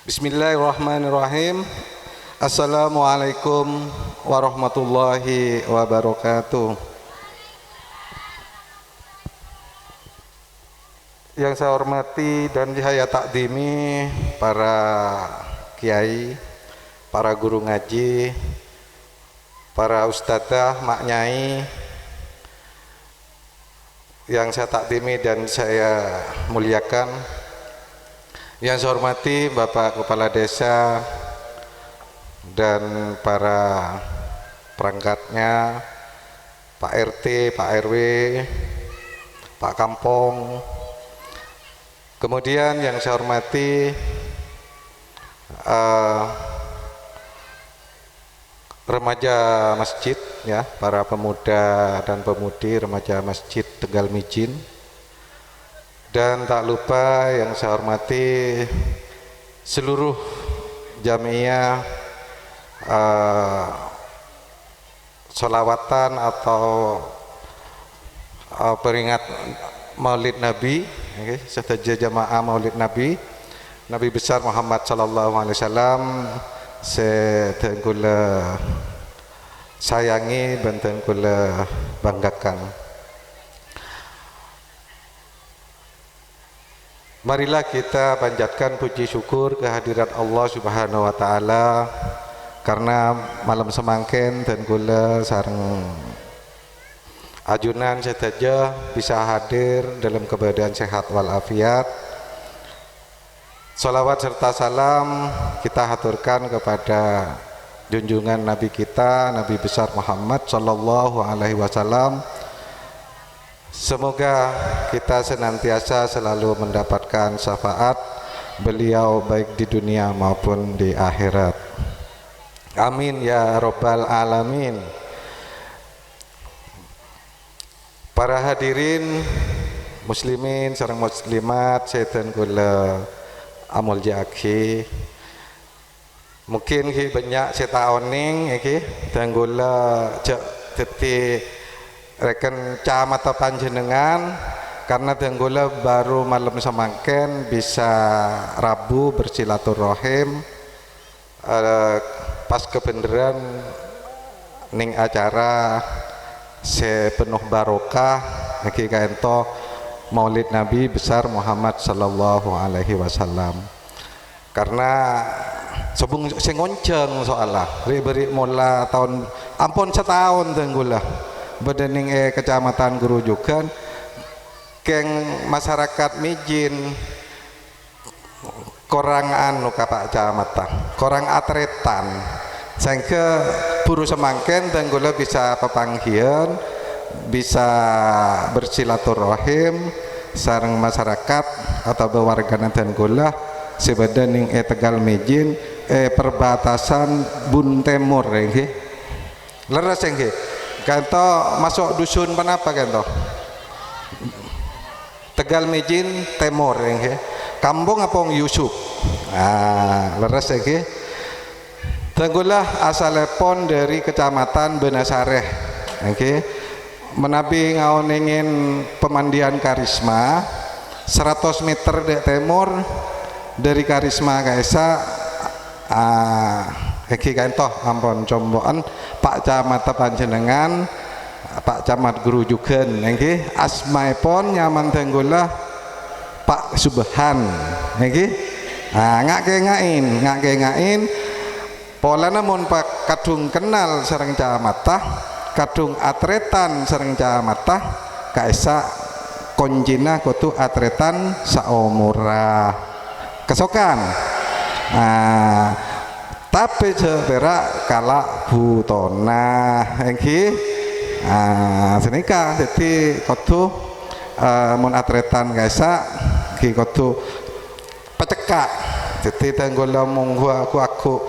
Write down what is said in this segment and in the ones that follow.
Bismillahirrahmanirrahim. Assalamualaikum warahmatullahi wabarakatuh. Yang saya hormati dan saya takdimi para kiai, para guru ngaji, para ustadzah, maknyai, yang saya takdimi dan saya muliakan. Yang saya hormati Bapak Kepala Desa dan para perangkatnya, Pak RT, Pak RW, Pak Kampung. Kemudian yang saya hormati remaja masjid, ya, para pemuda dan pemudi remaja masjid Tegal Mijin. Dan tak lupa yang saya hormati seluruh jamiah sholawatan atau peringat Maulid Nabi, okay, serta jamaah Maulid Nabi besar Muhammad sallallahu alaihi wasallam. Saya kula sayangi dan kula banggakan. Marilah kita panjatkan puji syukur kehadirat Allah Subhanahu wa taala karena malam semangken dan kula sareng ajunan sedaja bisa hadir dalam keadaan sehat walafiat. Salawat serta salam kita haturkan kepada junjungan Nabi kita, Nabi besar Muhammad sallallahu alaihi wasallam. Semoga kita senantiasa selalu mendapatkan syafaat beliau baik di dunia maupun di akhirat. Amin ya rabbal alamin. Para hadirin muslimin sareng muslimat sedan kula amul jaki. Mungkin banyak setaoning iki dan kula cek dadi rekan camata panjenengan karena tenggula baru malam semangken bisa Rabu bersilaturahim pas kebenaran ning acara sepenuh barokah iki kaento Maulid Nabi besar Muhammad sallallahu alaihi wasallam. Karena sebung sing ngonceng soalah beri mula tahun ampun setahun tenggula bedening kecamatan Gerujukan keng masyarakat Mijin korang anu ka Pak Camatan korang atretan sehingga buru semangken dan gula bisa pepanggian bisa bersilaturahim sareng masyarakat atau bewargana dan gula sebedening Tegal Mijin perbatasan Bun Temur nggih leres nggih. Kanto masuk dusun penapa kanto? Tegal Mijin Timur nggih. Kampung apa Yusuf? Leres nggih. Tenggulah asalepon dari Kecamatan Benasareh nggih. Menabi ngaoningin pemandian Karisma 100 meter dek timur dari Karisma kaisa iki kanto ampun combokan Pak Camat panjenengan Pak Camat Gerujukan nggih asmaipun nyaman tenggula Pak Subhan nggih ngake-ngain polana mun Pak kadung kenal sareng camatah kadung atretan sareng camatah kaisa konjina kudu atretan saumurah kesokan tapi berak kala butona nggih senika dadi kudu mun atretan kaisa nggih kudu pecekak dadi tenggula munggu aku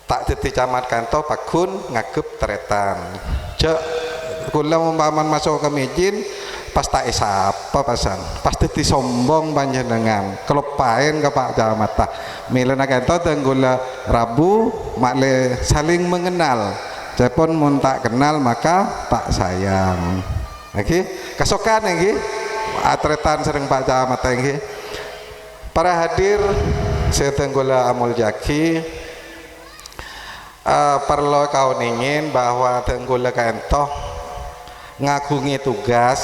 tak dadi camat kanto pakun ngagep tretan cek kula umpaman masuk ke Mijin pas tak sapa pasan pas dadi sombong panjenengan kelupain ke Pak Camata milena kanto tenggula Rabu makle saling mengenal cepon mun tak kenal maka tak sayang nggih kesokan nggih atretan sering Pak Camata nggih. Para hadir saya tenggula Amul Jaki perlu kau ingin bahwa tenggula kentoh ngagungi tugas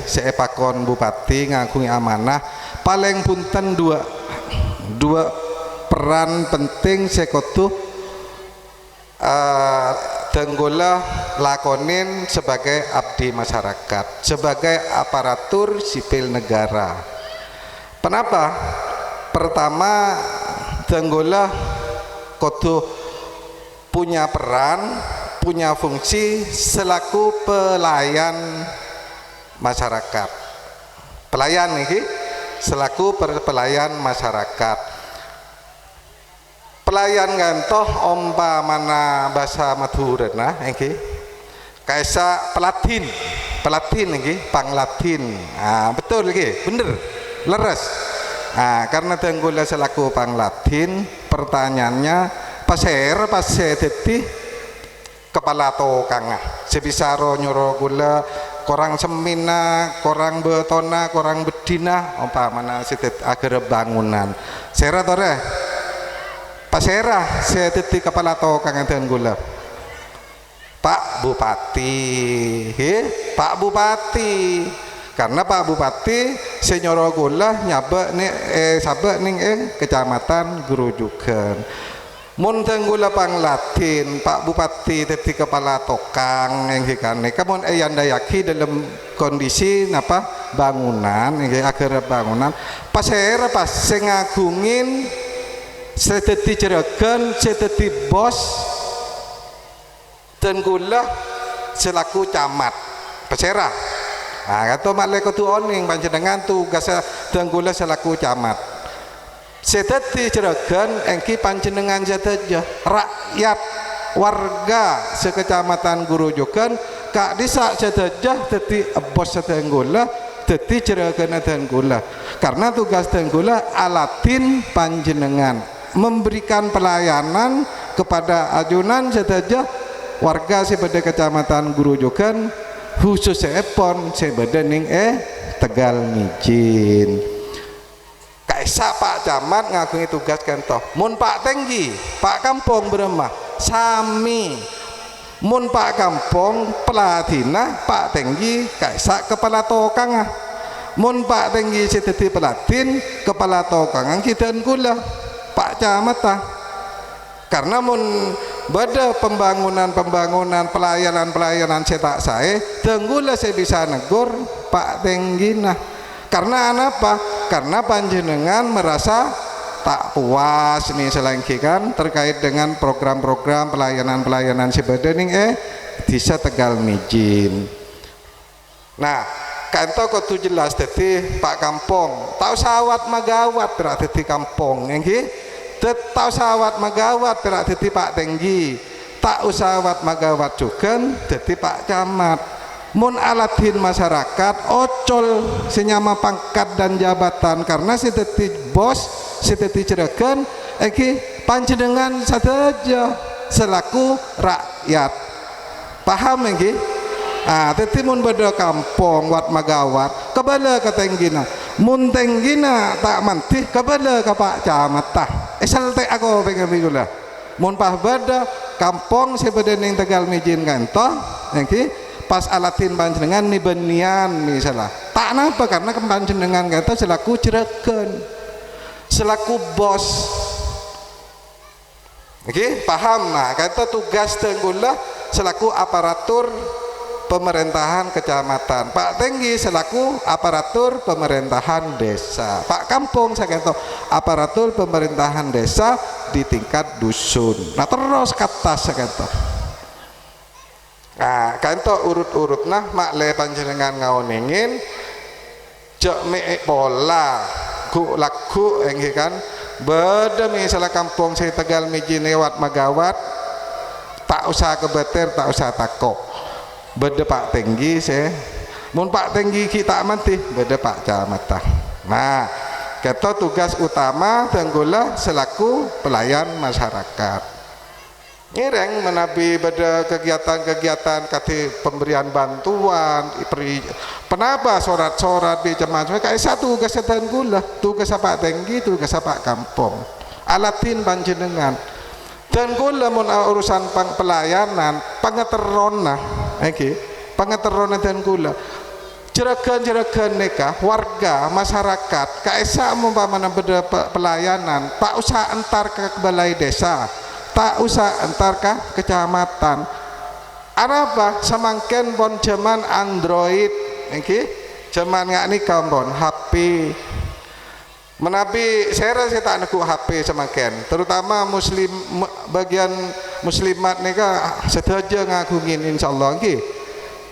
saya pakon bupati ngagungi amanah paling punten dua peran penting sekotu tenggula lakonin sebagai abdi masyarakat, sebagai aparatur sipil negara. Kenapa? Pertama, tenggula kudu punya peran, punya fungsi selaku pelayan masyarakat. Pelayan nih, selaku pelayan masyarakat. Pelayan gantoh ompa mana bahasa Madura kaisa pelatin panglatin. Betul lagi, bener, leres. Karena tenggula selaku panglatin, pertanyaannya paser teti kepala tokang sebisaro nyoro gula korang semina, korang betona, korang bedina, ompa mana sitet agar bangunan. Sera tore. Pasera saya teti kepala tokang enten gula Pak Bupati Pak Bupati karena Pak Bupati senyoro gula nyabe nih sabe ning kecamatan Gerojokan mun tenggula panglatin Pak Bupati teti kepala tokang yang hikane kamun yandayaki dalam kondisi napa bangunan akhirnya bangunan pasera pas sengagungin seteti jeragan, seteti bos tenggula selaku camat pesera. Kata maklek tu oning panjenengan tugas tenggula selaku camat. Seteti jeragan engki panjenengan jataja rakyat warga sekecamatan Gerojokan kak disa jataja teti bos tenggula teti jeragan tenggula. Karena tugas tenggula alatin panjenengan memberikan pelayanan kepada ajunan saja warga sepada kecamatan Gerojokan khusus sepon sepada ning Tegal Mijin. Kaisa Pak Camat ngagungi tugas kentoh. Mun Pak Tenggi, Pak Kampung beremah sami. Mun Pak Kampung pelatina, Pak Tenggi kaisa kepala tokang. Mun Pak Tenggi seteti pelatin kepala tokang kita gula. Pak Camat karena mun bada pembangunan pelayanan cetak saya tenggula saya bisa negur Pak Tenggina karena apa? Karena panjenengan merasa tak puas nih selengkikan terkait dengan program-program pelayanan sebedening desa Tegal Mijin. Nah kanto kudu jelas tadi Pak Kampung tau sawat magawat berat tadi kampung nggih tau sawat magawat berat tadi Pak Tenggi tak usawat magawat juga tadi Pak Camat mun alatin masyarakat ocol senyama pangkat dan jabatan karena si tadi bos si tadi jeragan panjenengan saja selaku rakyat paham nggih. Teti mun beda kampung wat magawat kebala ke Tenggina mun Tenggina tak mantih kebala ke Pak Camat salte aku pengen bigula mun pah beda kampung sebeda ning Tegal Mijin kantoh niki pas alatin panjenengan ni benian misalnya tak napa karena panjenengan kantoh selaku jeragan selaku bos paham. Nah kata tugas tenggula selaku aparatur pemerintahan kecamatan, Pak Tenggi selaku aparatur pemerintahan desa, Pak Kampung saya kata aparatur pemerintahan desa di tingkat dusun. Nah terus kata saya kata kanto urut-urut makle panjenengan ngaoningin jok me pola ku laku engke kan beda misalnya kampung saya Tegal Mijin lewat magawat tak usah kebeter tak usah takok beda Pak Tenggi saya mun Pak Tenggi kita mati beda Pak Camat. Nah kata tugas utama tenggula selaku pelayan masyarakat ngireng menabi pada kegiatan-kegiatan kati pemberian bantuan penaba sorat-sorat di jemaah kayak satu tugas setan gula tugas apa tinggi tugas apa kampung alatin panjenengan dan gula mun urusan pelayanan pangeterona pangeterona dan gula jeragan nikah warga masyarakat kaisa umpamana beda pelayanan tak usah antar ke balai desa tak usah antar ke kecamatan apa samangken bon zaman Android zaman ngak nikah bon HP menabi saya rasa tak nak HP samangken terutama muslim bagian muslimat nikah sedaja ngagungin insyaallah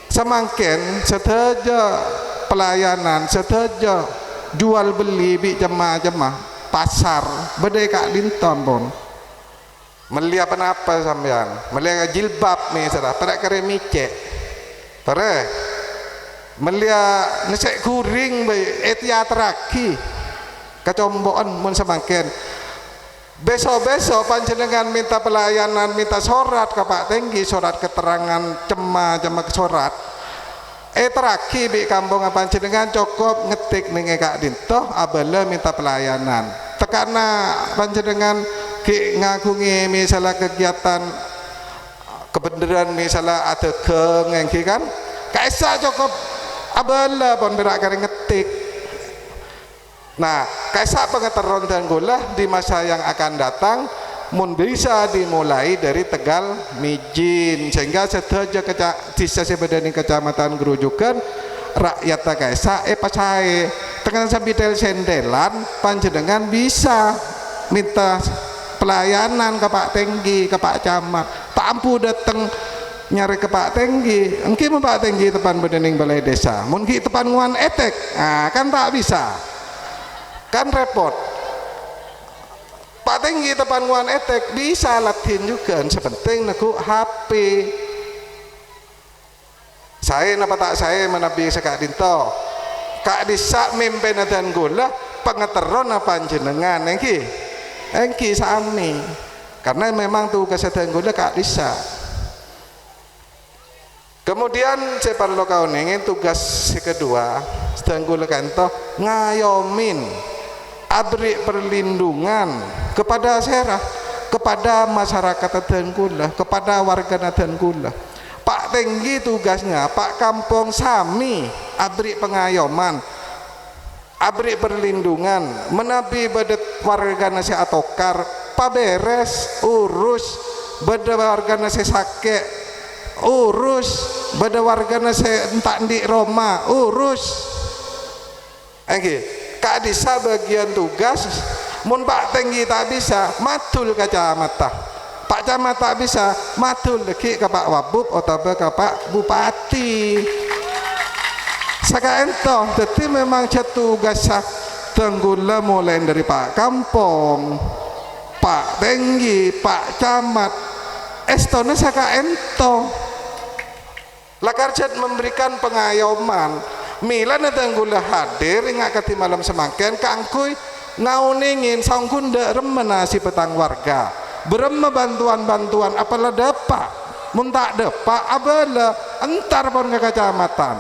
samangken sedaja pelayanan sedaja jual beli bi jemaah pasar bedai kak dinton bon melia apa sampean melia jilbab misalnya pada kare micek pare melia nesek guring bae etiatraki kecomboan mun samangken besok-besok panjenengan minta pelayanan minta sorat ke Pak Tenggi sorat keterangan cema sorat teraki bi kampung panjenengan cukup ngetik ning Kak Dinto abala minta pelayanan tekana panjenengan ngagungi misalnya kegiatan kebenaran misalnya ada geng kan kaisa cukup abala pun berak kari ngetik nah kaisa pengeteron dan gula di masa yang akan datang mun bisa dimulai dari Tegal Mijin sehingga sedaja desa sebedani kecamatan Gerujukan rakyat kaisa pacae dengan sambil sendelan panjenengan bisa minta pelayanan ke Pak Tenggi ke Pak Camat tak ampu datang nyari ke Pak Tenggi engki Pak Tenggi tepan bedening balai desa mungkin tepan nguan etek kan tak bisa kan repot Pak Tenggi tepan nguan etek bisa latin juga sepenting naku HP saya napa tak saya menabi sekak dinto kak disa mimpin dan gula pengeteron apa jenengan engki sami karena memang tuh kesehatan gula kak disa kemudian saya perlu kau nengin tugas kedua sedang gula kanto ngayomin abri perlindungan kepada serah kepada masyarakat dan gula kepada warga dan gula Pak Tenggi tugasnya Pak Kampung sami abri pengayoman abri perlindungan menabi badet warga nasi atokar paberes urus beda warga nasi sakit urus beda warga nasi entak di Roma urus kak disa bagian tugas mun Pak Tenggi tak bisa matul ke kecamatan Pak Camat tak bisa matul lagi ke Pak Wabub atau ke Pak Bupati saka ento jadi memang tugas tenggula mulai dari Pak Kampung Pak Tenggi Pak Camat estone saka ento lakarjat memberikan pengayoman milan tenggula hadir ingat kati malam semangken kangkui ngauningin sanggunda remenasi petang warga berema bantuan-bantuan apalah dapat muntak dapat abala entar pun ke kecamatan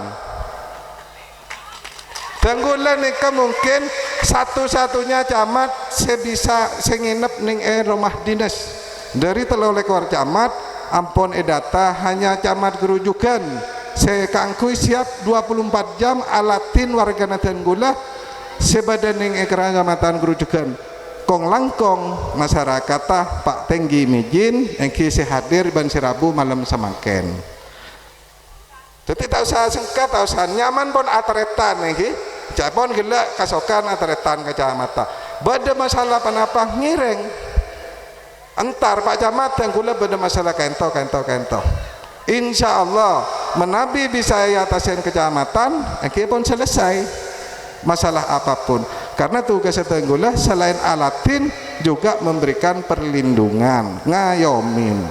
Tenggulan nikah mungkin satu-satunya camat saya bisa nginep ning rumah dinas dari teloleh keluar camat ampun data hanya camat Gerujukan saya kangkui siap 24 jam alatin warga Tenggula sebadaning kecamatan Gerujukan kong langkong masyarakat Pak Tenggi Mijin yang kisi hadir ban Rabu malam semangken jadi tak usah sengkat tak usah nyaman pun atretan Japon gila kasokan atretan kecamatan beda masalah penapa ngireng entar Pak Camat yang gula beda masalah kento insya Allah menabi bisa atasin kecamatan pun selesai masalah apapun karena tugas tenggula selain alatin juga memberikan perlindungan ngayomin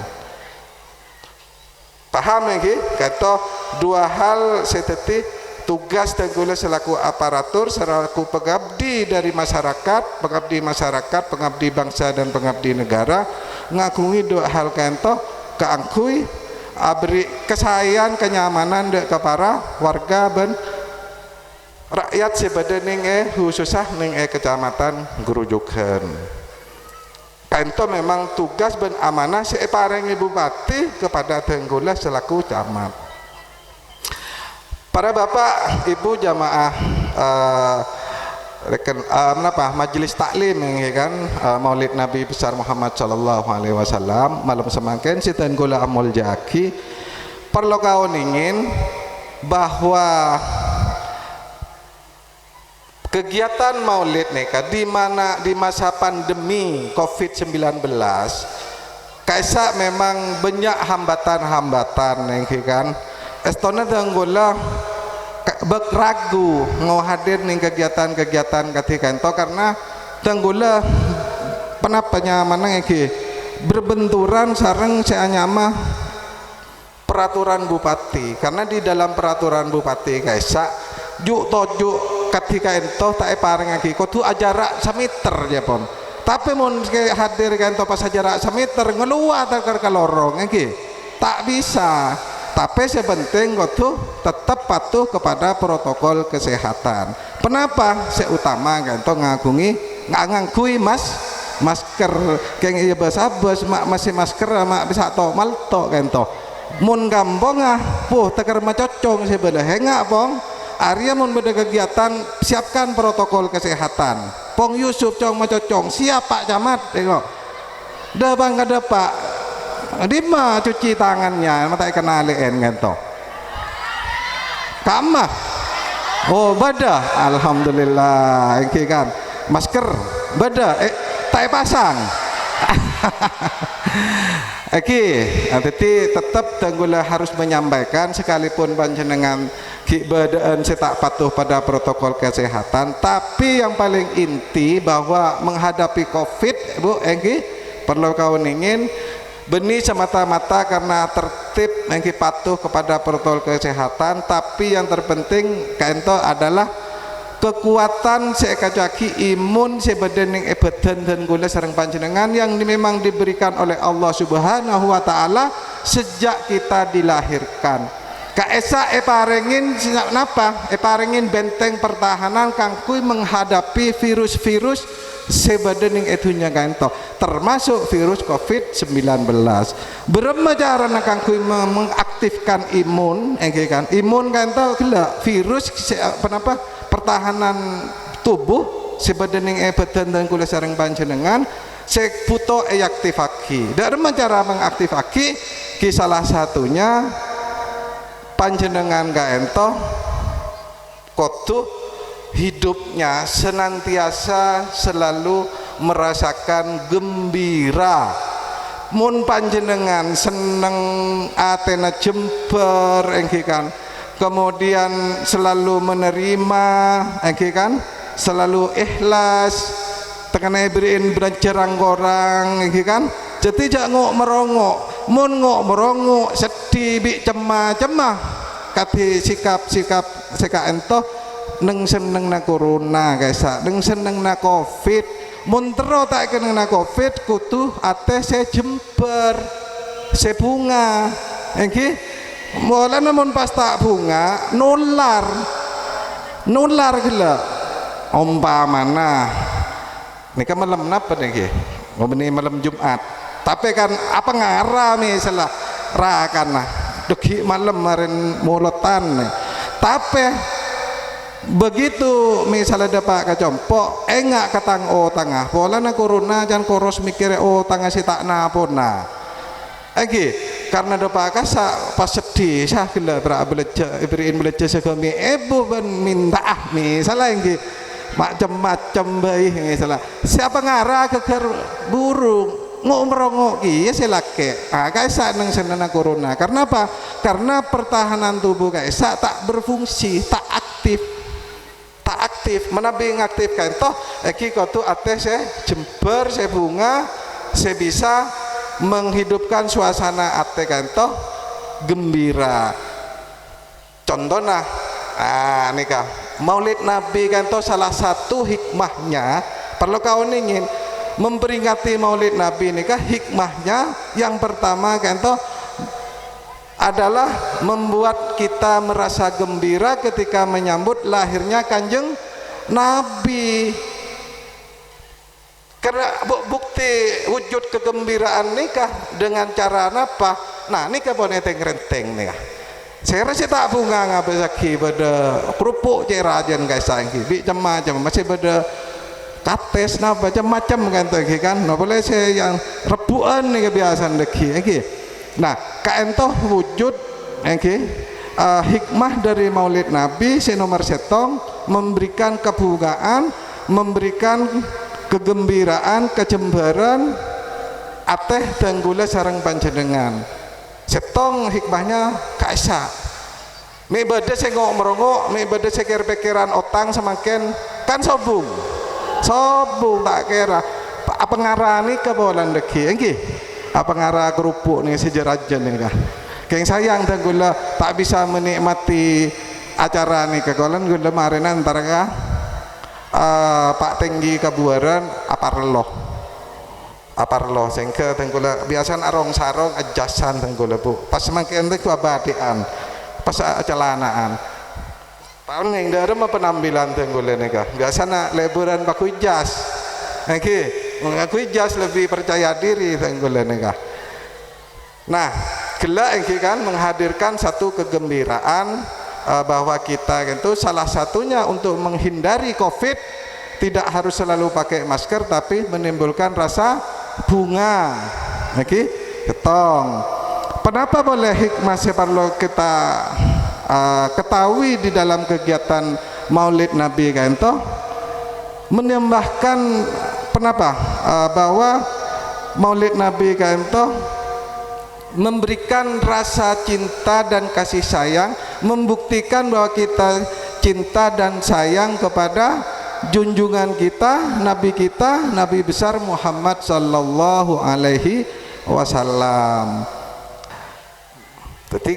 paham kata dua hal seteti tugas tenggula selaku aparatur selaku pengabdi dari masyarakat, pengabdi bangsa dan pengabdi negara ngakungi dua hal kento keangkui beri kesayangan kenyamanan dek ke para warga ben rakyat sebadening khususnya ning kecamatan Grujugan. Kento memang tugas ben amanah separengi bupati kepada tenggula selaku camat. Para bapak, ibu jamaah majelis taklim ya kan Maulid Nabi besar Muhammad sallallahu alaihi wasallam malam semangken si tenggula amul jaki perlu kau ingin bahwa kegiatan Maulid neka di mana di masa pandemi COVID-19 kaisa memang banyak hambatan-hambatan ya kan estona tenggula ragu mau hadir nih kegiatan-kegiatan ketika itu karena tenggula penapanya mana iki berbenturan sareng seanyama peraturan bupati karena di dalam peraturan bupati kaisa juk tojuk ketika itu tak pareng iki kudu jarak 1 meter ya pon tapi mun hadir kan pas jarak 1 meter ngeluar ke lorong iki tak bisa. Tapi sepenting kudu tetap patuh kepada protokol kesehatan. Kenapa? Seutama ganto ngangkui masker keng iya basabas masih masker mak bisa to malto ganto. Mun gampong teker macocong sebelah hengak pong. Arya mun beda kegiatan siapkan protokol kesehatan. Pong Yusuf cong macocong siap Pak Camat tengok. Dah bang kada Pak. Dima cuci tangannya mata kenalin ganto kamah oh bada alhamdulillah iki kan masker bada tak pasang iki nanti tetap tenggula harus menyampaikan sekalipun panjenengan badaan setak patuh pada protokol kesehatan tapi yang paling inti bahwa menghadapi COVID Bu Engki perlu kau ingin benih semata-mata karena tertib mengki patuh kepada protokol kesehatan tapi yang terpenting kento adalah kekuatan sekajaki imun sebadening ebedan dan gula sareng panjenengan yang memang diberikan oleh Allah Subhanahu wa taala sejak kita dilahirkan. Kaesa parengin napa? Parengin benteng pertahanan kangkui menghadapi virus-virus sebadening etunya kanto termasuk virus COVID-19. Berapa cara kangkui mengaktifkan imun kan imun kanto gila virus kenapa pertahanan tubuh sebadening badan dan kula sareng panjenengan seputo aktifaki. Dari cara mengaktifaki ki salah satunya panjenengan gaento kudu hidupnya senantiasa selalu merasakan gembira. Mun panjenengan seneng atena jember engki kan kemudian selalu menerima engki kan selalu ikhlas tekane beriin bercerang orang engki kan jadi jak ngok merongok mun ngok merongok sedih bi cemah kati sikap-sikap seka ento neng seneng na corona kaisa neng seneng na COVID muntero tak keneng na COVID kutu ate se jember se bunga engki mola namun pas tak bunga nular gila umpamana nika malam napa niki ngomeni malam Jumat tapi kan apa ngarah misalnya rakana duki malam marin mulotan tapi begitu misalnya ada Pak Kacompo enggak katang tangah pola na corona jangan koros mikir tangah si tak napona lagi karena ada Pak Kasa pas sedih saya gila beriin belajar segami ibu ben minta misalnya yang macam-macam bayi misalnya siapa ngarah keker burung ngomong iya silake kaisa neng senana corona karena apa karena pertahanan tubuh kaisa tak berfungsi tak aktif menabi ngaktifkan toh eki kotu ate se jember se bunga se bisa menghidupkan suasana ate kan toh gembira contohnya nikah Maulid Nabi kan to salah satu hikmahnya perlu kau ingin memperingati Maulid Nabi nikah hikmahnya yang pertama kan to adalah membuat kita merasa gembira ketika menyambut lahirnya Kanjeng Nabi. Karena bukti wujud kegembiraan nikah dengan cara apa? Nah, nikah pun renteng nikah. Saya rasa tak bunga ngabesaki pada kerupuk cerajan guys angki, bi macam masih pada kates napa macam-macam kan tu kan. Nah, boleh saya yang rebuan nih kebiasaan deki, Nah, kaentoh wujud, hikmah dari Maulid Nabi si nomor setong memberikan kebanggaan, memberikan kegembiraan, kecemburuan, ateh dan gula sarang panjenengan. Setong hikmahnya kaisa. Mi bade saya ngok merongok, mi bade saya kira-pikiran otang semakin kan sobung tak kira. Apa ngarani ke bolan deki, apa ngarah kerupuk nih sejerajan nih kah? Keng sayang dan gula tak bisa menikmati acara nih kegolan gula kemarin antara kah? Pak Tinggi Kabuaran aparloh sehingga tenggula biasanya arong sarong ajasan tenggula bu pas semakin itu abadian pas celanaan tahun yang dari mah penampilan tenggula nika biasanya lebaran pakai jas mengaku jas lebih percaya diri tenggula nika. Nah gelak kan menghadirkan satu kegembiraan bahwa kita itu salah satunya untuk menghindari COVID tidak harus selalu pakai masker tapi menimbulkan rasa bunga. Ketong. Kenapa boleh hikmah perlu kita ketahui di dalam kegiatan Maulid Nabi kan toh menambahkan kenapa bahwa Maulid Nabi kan toh memberikan rasa cinta dan kasih sayang, membuktikan bahwa kita cinta dan sayang kepada junjungan kita, Nabi besar Muhammad sallallahu alaihi wasallam. Teti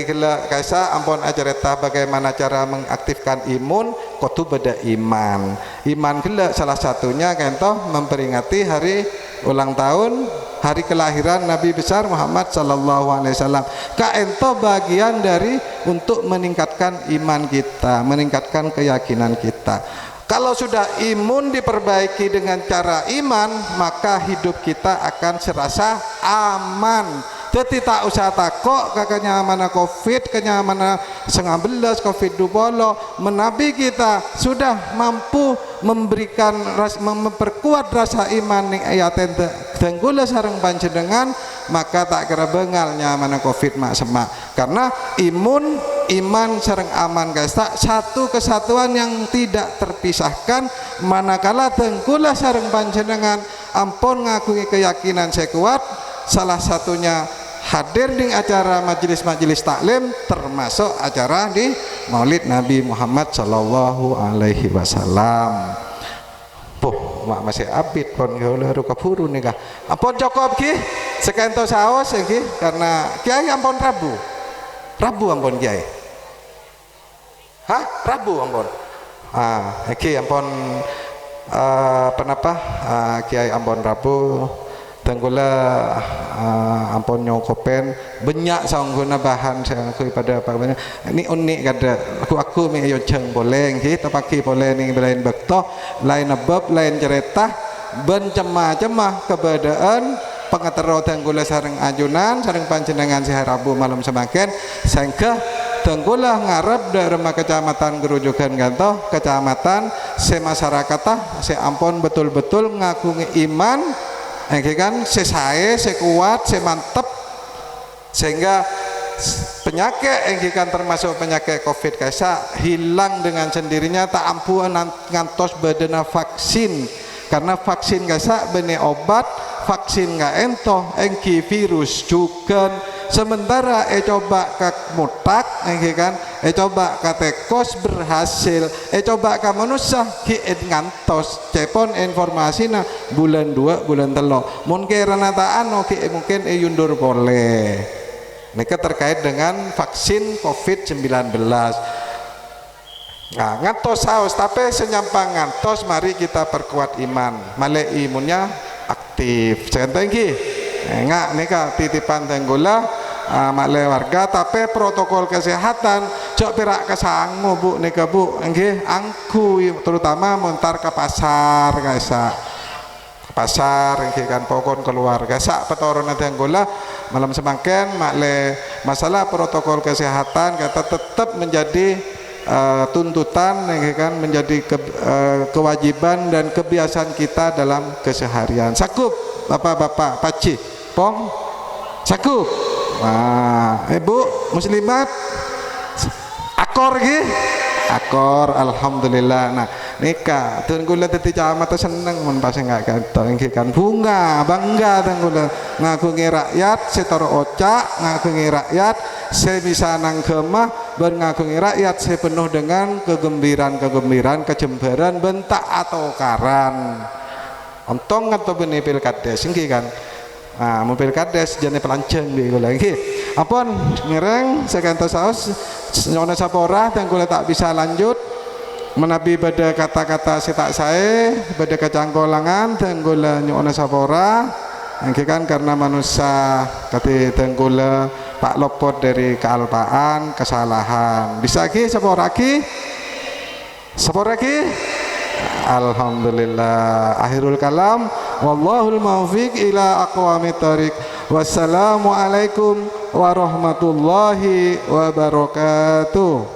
gelak kaisa ampun ajareta bagaimana cara mengaktifkan imun kotu beda iman gelak salah satunya kentoh memperingati hari ulang tahun hari kelahiran Nabi besar Muhammad sallallahu alaihi wasallam. Kaento bagian dari untuk meningkatkan iman kita, meningkatkan keyakinan kita. Kalau sudah imun diperbaiki dengan cara iman, maka hidup kita akan serasa aman. Jadi tak usah takut kenyamanan COVID, kenyamanan 19 COVID-20. Menabi kita sudah mampu memberikan memperkuat rasa iman ning ayaten tenggula sareng panjenengan, maka tak kira bengal nyaman COVID mak semak. Karena iman sareng aman guys, tak satu kesatuan yang tidak terpisahkan. Manakala tenggula sareng panjenengan ampun ngakui keyakinan saya kuat, salah satunya hadir di acara majelis-majelis taklim termasuk acara di Maulid Nabi Muhammad sallallahu alaihi wasallam. Mak masih abid pon kalau kapuru nih kah? Ampun cukup ki sekento saos ki karena kiai ampun Rabu ampun kiai. Rabu ampun. Ki ampun kiai ampun Rabu. Tenggula ampun nyokopen banyak sangguna bahan saya aku pada apa banyak ini unik kada aku mi ayo ceng boleh kita pakai boleh nih lain bekto lain abab lain cerita bencemah-cemah kebadaan pengatero tenggula sareng ajunan sareng panjenengan si Rabu malam semakin sangka tenggula ngarep dari kecamatan Gerujukan gantoh kecamatan se masyarakat se ampun betul-betul ngaku iman kan sesae, sekuat, semantep sehingga penyakit kan termasuk penyakit COVID kaisa hilang dengan sendirinya tak ampuh ngantos badana vaksin karena vaksin kaisa bene obat vaksin nggak entoh engki virus juga sementara coba ke mutak kan coba ke tekos berhasil coba ke manusia kiin ngantos cepon informasi nah bulan 2 bulan 3 mungkin renataan mungkin yundur boleh mereka terkait dengan vaksin COVID-19 Nah, ngantos saus tapi senyampang ngantos mari kita perkuat iman. Male imunnya aktif. Jangan tinggi. Enggak nika titipan tenggula male warga tapi protokol kesehatan cok perak kesangu Bu nika Bu nggih angku terutama montar ke pasar kaisa. Pasar nggih kan pokon keluarga sak petoron tenggula malam semakin makle masalah protokol kesehatan kata tetap menjadi tuntutan kan menjadi kewajiban dan kebiasaan kita dalam keseharian. Sakup bapak-bapak paci pong sakup. Nah, ibu muslimat akor gitu akor alhamdulillah. Nah nikah tunggula teti camat seneng mun pas enggak kantong kan bunga bangga tunggula ngagungi rakyat setara ocak ngagungi rakyat sebisa nang gemah ngagungi rakyat sepenuh dengan kegembiraan kecemburuan bentak atau karan ontong atau benih pilkades nggih kan. Nah mobil kades jane pelanceng biku lagi apun ngereng sekantos saus nyona sapora tengkule tak bisa lanjut menabi pada kata-kata setak saya pada kecangkolangan tenggula nyona sapora kan karena manusia kati tenggula pak lopot dari kealpaan kesalahan bisa ki sapora ki alhamdulillah akhirul kalam wallahul muwaffiq ila aqwamit thoriq wassalamu alaikum warahmatullahi wabarakatuh.